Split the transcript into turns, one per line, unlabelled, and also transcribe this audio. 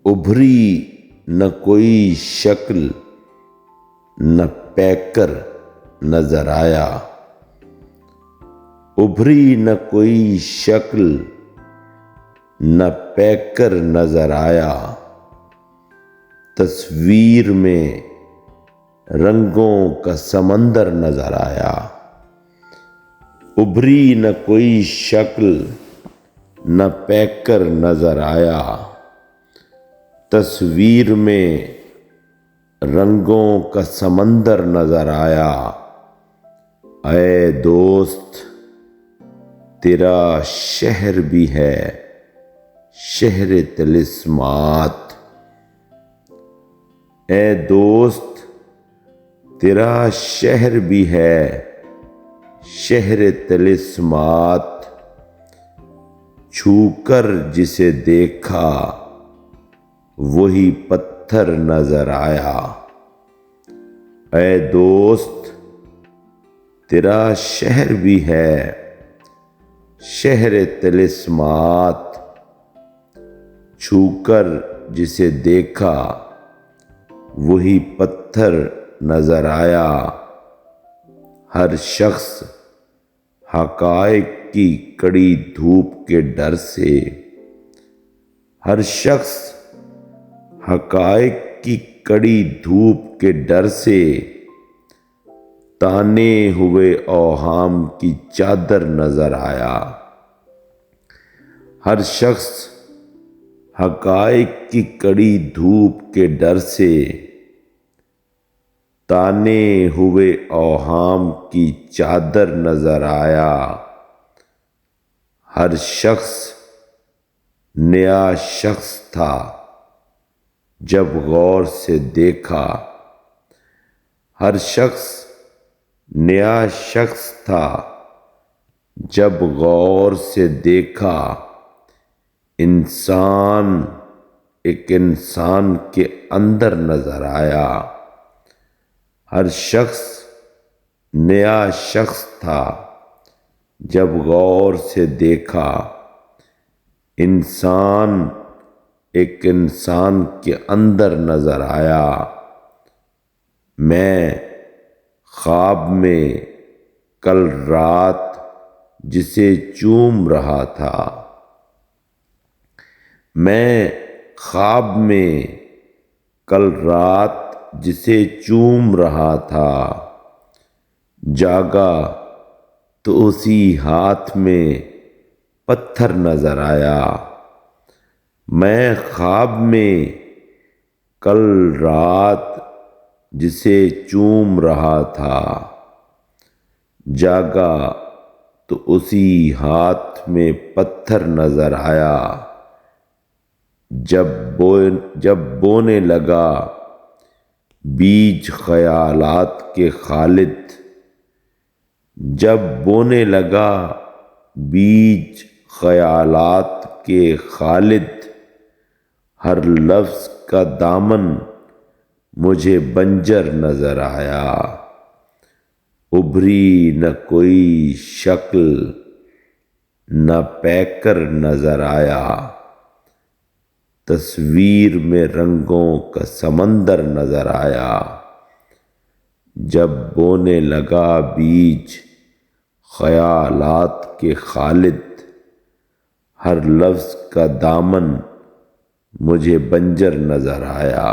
ابھری نہ کوئی شکل نہ پیکر نظر آیا، ابھری نہ کوئی شکل نہ پیکر نظر آیا، تصویر میں رنگوں کا سمندر نظر آیا۔ ابھری نہ کوئی شکل نہ پیکر نظر آیا، تصویر میں رنگوں کا سمندر نظر آیا۔ اے دوست تیرا شہر بھی ہے شہر طلسمات، اے دوست تیرا شہر بھی ہے شہر طلسمات، چھو کر جسے دیکھا وہی پتھر نظر آیا۔ اے دوست تیرا شہر بھی ہے شہر طلسمات، چھو کر جسے دیکھا وہی پتھر نظر آیا۔ ہر شخص حقائق کی کڑی دھوپ کے ڈر سے، ہر شخص حقائق کی کڑی دھوپ کے ڈر سے تانے ہوئے اوہام کی چادر نظر آیا۔ ہر شخص حقائق کی کڑی دھوپ کے ڈر سے تانے ہوئے اوہام کی چادر نظر آیا۔ ہر شخص نیا شخص تھا جب غور سے دیکھا، ہر شخص نیا شخص تھا جب غور سے دیکھا، انسان ایک انسان کے اندر نظر آیا۔ ہر شخص نیا شخص تھا جب غور سے دیکھا، انسان ایک انسان کے اندر نظر آیا۔ میں خواب میں کل رات جسے چوم رہا تھا، میں خواب میں کل رات جسے چوم رہا تھا، جاگا تو اسی ہاتھ میں پتھر نظر آیا۔ میں خواب میں کل رات جسے چوم رہا تھا، جاگا تو اسی ہاتھ میں پتھر نظر آیا۔ جب بونے لگا بیج خیالات کے خالد، جب بونے لگا بیج خیالات کے خالد، ہر لفظ کا دامن مجھے بنجر نظر آیا۔ ابھری نہ کوئی شکل نہ پیکر نظر آیا، تصویر میں رنگوں کا سمندر نظر آیا۔ جب بونے لگا بیج خیالات کے خالد، ہر لفظ کا دامن مجھے بنجر نظر آیا۔